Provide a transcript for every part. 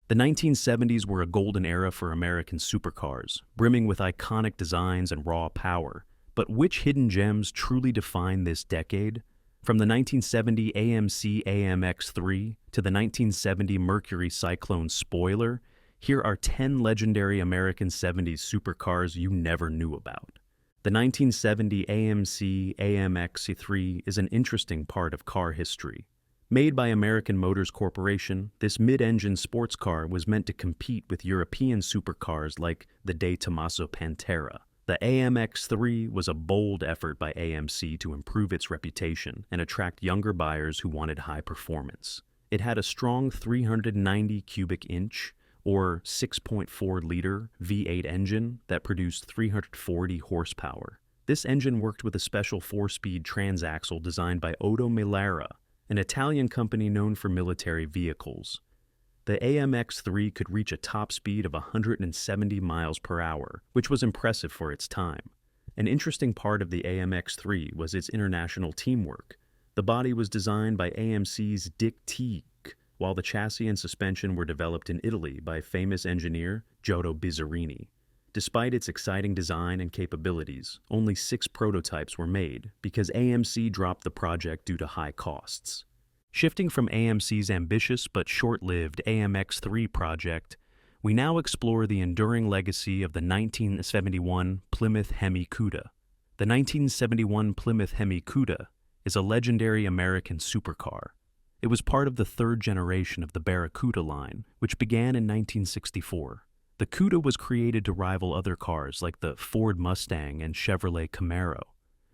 The 1970s were a golden era for American supercars, brimming with iconic designs and raw power. But which hidden gems truly define this decade? From the 1970 AMC AMX3 to the 1970 Mercury Cyclone spoiler, here are 10 legendary American 70s supercars you never knew about. The 1970 AMC AMX3 is an interesting part of car history. Made by American Motors Corporation, this mid-engine sports car was meant to compete with European supercars like the De Tomaso Pantera. The AMX3 was a bold effort by AMC to improve its reputation and attract younger buyers who wanted high performance. It had a strong 390 cubic inch, or 6.4-liter V8 engine that produced 340 horsepower. This engine worked with a special 4-speed transaxle designed by Otto Melara, an Italian company known for military vehicles. The AMX3 could reach a top speed of 170 miles per hour, which was impressive for its time. An interesting part of the AMX3 was its international teamwork. The body was designed by AMC's Dick Teague, while the chassis and suspension were developed in Italy by famous engineer Giotto Bizzarini. Despite its exciting design and capabilities, only 6 prototypes were made because AMC dropped the project due to high costs. Shifting from AMC's ambitious but short-lived AMX3 project, we now explore the enduring legacy of the 1971 Plymouth Hemi Cuda. The 1971 Plymouth Hemi Cuda is a legendary American supercar. It was part of the third generation of the Barracuda line, which began in 1964. The Cuda was created to rival other cars like the Ford Mustang and Chevrolet Camaro.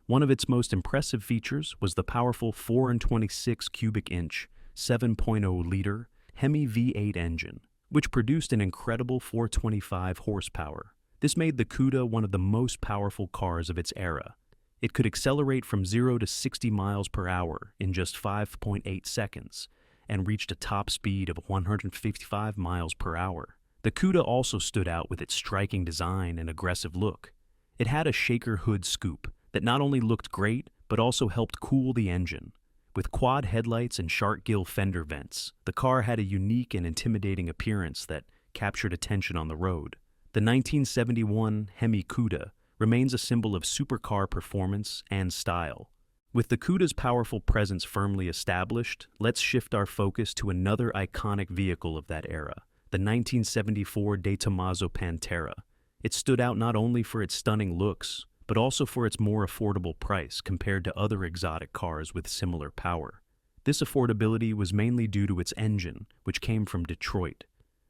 One of its most impressive features was the powerful 426 cubic inch, 7.0-liter Hemi V8 engine, which produced an incredible 425 horsepower. This made the Cuda one of the most powerful cars of its era. It could accelerate from 0 to 60 miles per hour in just 5.8 seconds and reached a top speed of 155 miles per hour. The Cuda also stood out with its striking design and aggressive look. It had a shaker hood scoop that not only looked great, but also helped cool the engine. With quad headlights and shark gill fender vents, the car had a unique and intimidating appearance that captured attention on the road. The 1971 Hemi Cuda remains a symbol of supercar performance and style. With the Cuda's powerful presence firmly established, let's shift our focus to another iconic vehicle of that era, the 1974 De Tomaso Pantera. It stood out not only for its stunning looks, but also for its more affordable price compared to other exotic cars with similar power. This affordability was mainly due to its engine, which came from Detroit.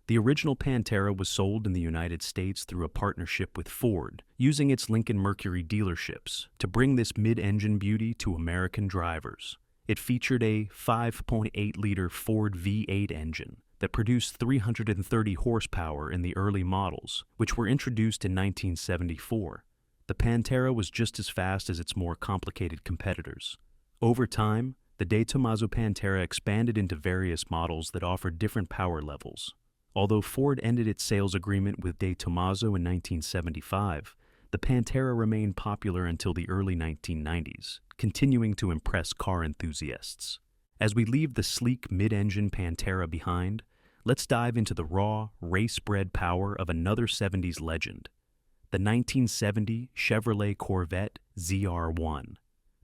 The original Pantera was sold in the United States through a partnership with Ford, using its Lincoln Mercury dealerships to bring this mid-engine beauty to American drivers. It featured a 5.8-liter Ford V8 engine that produced 330 horsepower in the early models, which were introduced in 1974. The Pantera was just as fast as its more complicated competitors. Over time, the De Tomaso Pantera expanded into various models that offered different power levels. Although Ford ended its sales agreement with De Tomaso in 1975, the Pantera remained popular until the early 1990s, continuing to impress car enthusiasts. As we leave the sleek mid-engine Pantera behind, let's dive into the raw, race-bred power of another 70s legend, the 1970 Chevrolet Corvette ZR1.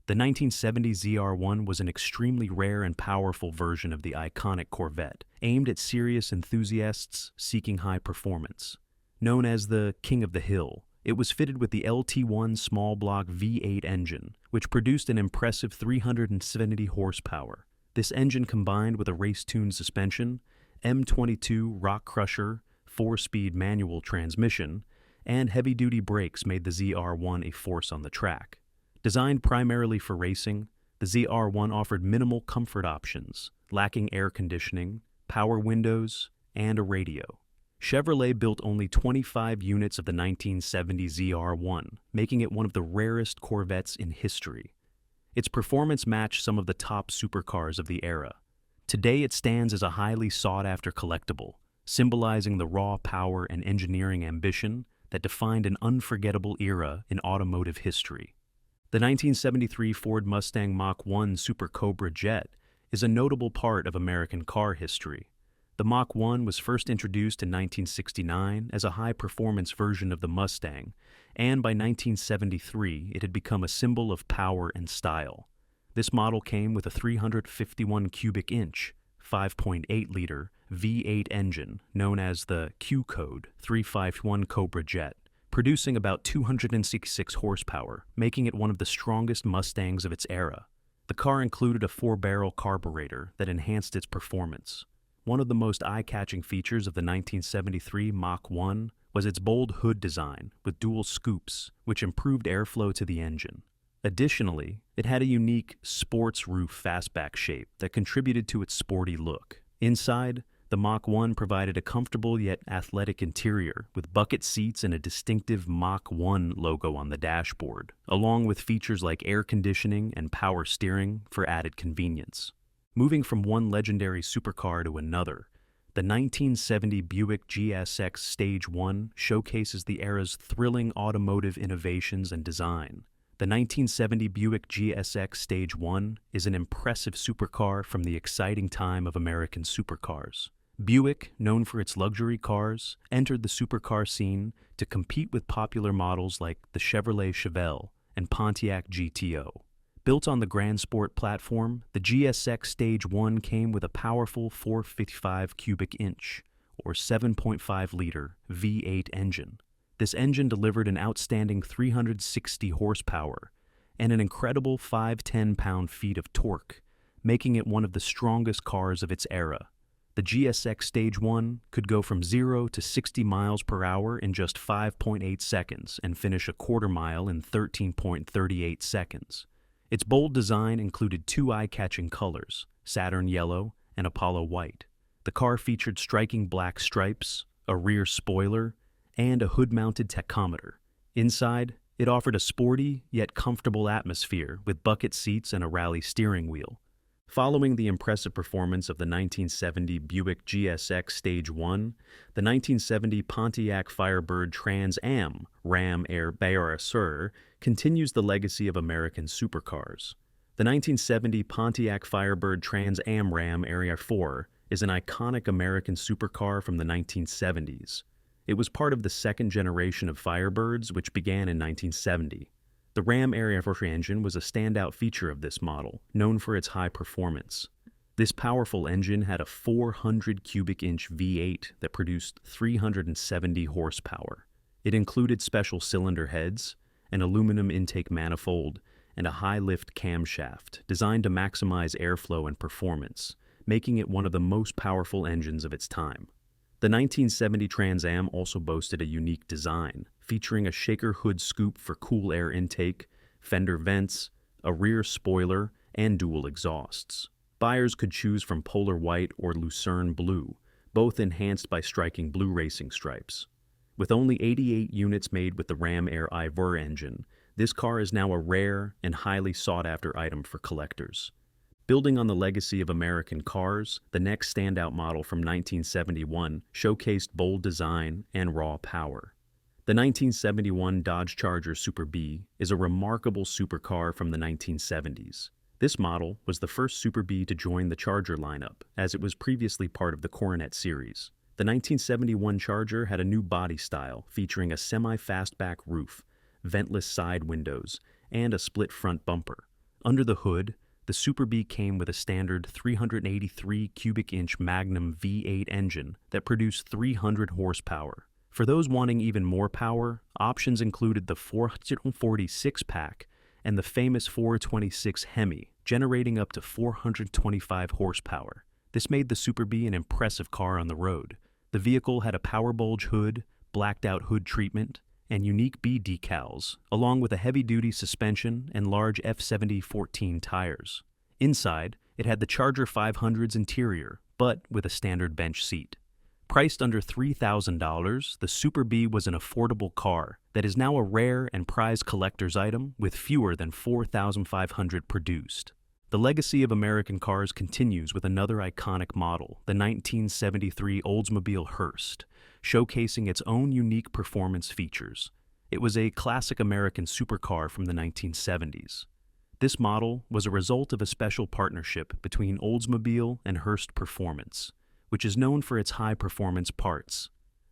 The 1970 ZR1 was an extremely rare and powerful version of the iconic Corvette, aimed at serious enthusiasts seeking high performance. Known as the King of the Hill, it was fitted with the LT1 small-block V8 engine, which produced an impressive 370 horsepower. This engine combined with a race-tuned suspension, M22 Rock Crusher 4-speed manual transmission, and heavy-duty brakes made the ZR1 a force on the track. Designed primarily for racing, the ZR1 offered minimal comfort options, lacking air conditioning, power windows, and a radio. Chevrolet built only 25 units of the 1970 ZR1, making it one of the rarest Corvettes in history. Its performance matched some of the top supercars of the era. Today it stands as a highly sought-after collectible, symbolizing the raw power and engineering ambition that defined an unforgettable era in automotive history. The 1973 Ford Mustang Mach 1 Super Cobra jet is a notable part of American car history. The Mach 1 was first introduced in 1969 as a high-performance version of the Mustang, and by 1973 it had become a symbol of power and style. This model came with a 351 cubic inch, 5.8-liter V8 engine known as the Q-Code 351 Cobra jet, producing about 266 horsepower, making it one of the strongest Mustangs of its era. The car included a 4-barrel carburetor that enhanced its performance. One of the most eye-catching features of the 1973 Mach 1 was its bold hood design with dual scoops, which improved airflow to the engine. Additionally, it had a unique sports roof fastback shape that contributed to its sporty look. Inside, the Mach 1 provided a comfortable yet athletic interior with bucket seats and a distinctive Mach 1 logo on the dashboard, along with features like air conditioning and power steering for added convenience. Moving from one legendary supercar to another, the 1970 Buick GSX Stage 1 showcases the era's thrilling automotive innovations and design. The 1970 Buick GSX Stage 1 is an impressive supercar from the exciting time of American supercars. Buick, known for its luxury cars, entered the supercar scene to compete with popular models like the Chevrolet Chevelle and Pontiac GTO. Built on the Grand Sport platform, the GSX Stage 1 came with a powerful 455 cubic inch, or 7.5-liter V8 engine. This engine delivered an outstanding 360 horsepower and an incredible 510 pound-feet of torque, making it one of the strongest cars of its era. The GSX Stage 1 could go from 0 to 60 miles per hour in just 5.8 seconds and finish a quarter mile in 13.38 seconds. Its bold design included two eye-catching colors, Saturn Yellow and Apollo White. The car featured striking black stripes, a rear spoiler, and a hood-mounted tachometer. Inside, it offered a sporty yet comfortable atmosphere with bucket seats and a rally steering wheel. Following the impressive performance of the 1970 Buick GSX Stage 1, the 1970 Pontiac Firebird Trans Am Ram Air Barrasur continues the legacy of American supercars. The 1970 Pontiac Firebird Trans Am Ram Area 4 is an iconic American supercar from the 1970s. It was part of the second generation of Firebirds, which began in 1970. The Ram Area 4 engine was a standout feature of this model, known for its high performance. This powerful engine had a 400 cubic inch V8 that produced 370 horsepower. It included special cylinder heads, an aluminum intake manifold, and a high-lift camshaft designed to maximize airflow and performance, making it one of the most powerful engines of its time. The 1970 Trans Am also boasted a unique design, featuring a shaker hood scoop for cool air intake, fender vents, a rear spoiler, and dual exhausts. Buyers could choose from Polar White or Lucerne Blue, both enhanced by striking blue racing stripes. With only 88 units made with the Ram Air Ivor engine, this car is now a rare and highly sought-after item for collectors. Building on the legacy of American cars, the next standout model from 1971 showcased bold design and raw power. The 1971 Dodge Charger Super B is a remarkable supercar from the 1970s. This model was the first Super B to join the Charger lineup, as it was previously part of the Coronet series. The 1971 Charger had a new body style featuring a semi-fastback roof, ventless side windows, and a split front bumper. Under the hood, the Super B came with a standard 383 cubic inch Magnum V8 engine that produced 300 horsepower. For those wanting even more power, options included the 446-pack and the famous 426 Hemi, generating up to 425 horsepower. This made the Super B an impressive car on the road. The vehicle had a power bulge hood, blacked-out hood treatment, and unique B decals, along with a heavy-duty suspension and large F70-14 tires. Inside, it had the Charger 500's interior, but with a standard bench seat. Priced under $3,000, the Super B was an affordable car that is now a rare and prized collector's item with fewer than 4,500 produced. The legacy of American cars continues with another iconic model, the 1973 Oldsmobile Hearst, showcasing its own unique performance features. It was a classic American supercar from the 1970s. This model was a result of a special partnership between Oldsmobile and Hearst Performance, which is known for its high-performance parts.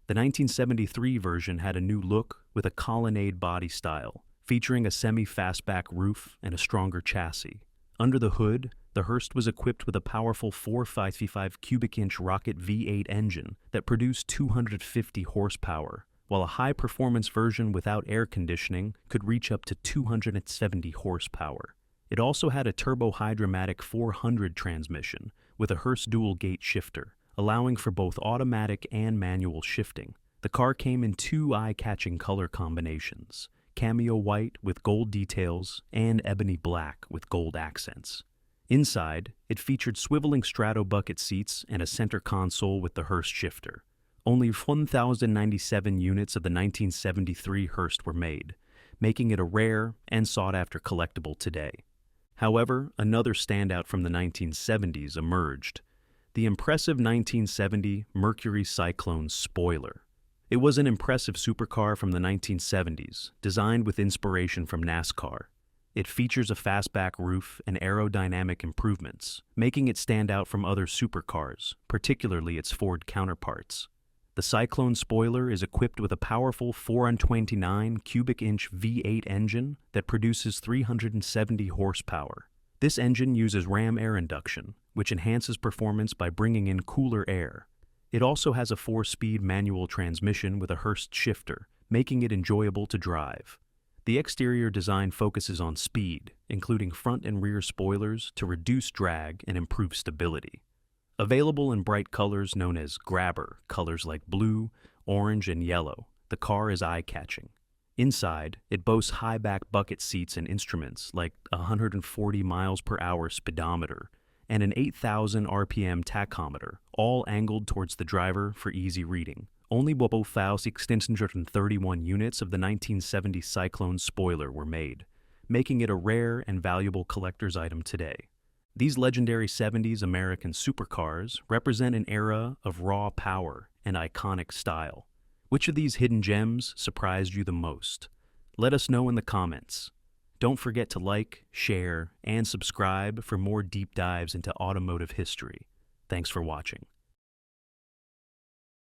The 1973 version had a new look with a colonnade body style, featuring a semi-fastback roof and a stronger chassis. Under the hood, the Hearst was equipped with a powerful 455 cubic inch rocket V8 engine that produced 250 horsepower, while a high-performance version without air conditioning could reach up to 270 horsepower. It also had a turbo-hydromatic 400 transmission with a Hearst dual-gate shifter, allowing for both automatic and manual shifting. The car came in two eye-catching color combinations: cameo white with gold details and ebony black with gold accents. Inside, it featured swiveling strato bucket seats and a center console with the Hearst shifter. Only 1,097 units of the 1973 Hearst were made, making it a rare and sought-after collectible today. However, another standout from the 1970s emerged: the impressive 1970 Mercury Cyclone spoiler. It was an impressive supercar from the 1970s, designed with inspiration from NASCAR. It features a fastback roof and aerodynamic improvements, making it stand out from other supercars, particularly its Ford counterparts. The Cyclone spoiler is equipped with a powerful 429 cubic inch V8 engine that produces 370 horsepower. This engine uses ram air induction, which enhances performance by bringing in cooler air. It also has a 4-speed manual transmission with a Hearst shifter, making it enjoyable to drive. The exterior design focuses on speed, including front and rear spoilers to reduce drag and improve stability. Available in bright colors known as grabber, colors like blue, orange, and yellow, the car is eye-catching. Inside, it boasts high-back bucket seats and instruments like a 140 miles per hour speedometer and an 8,000 RPM tachometer, all angled towards the driver for easy reading. Only 1,631 units of the 1970 Cyclone spoiler were made, making it a rare and valuable collector's item today. These legendary 70s American supercars represent an era of raw power and iconic style. Which of these hidden gems surprised you the most? Let us know in the comments. Don't forget to like, share, and subscribe for more deep dives into automotive history. Thanks for watching.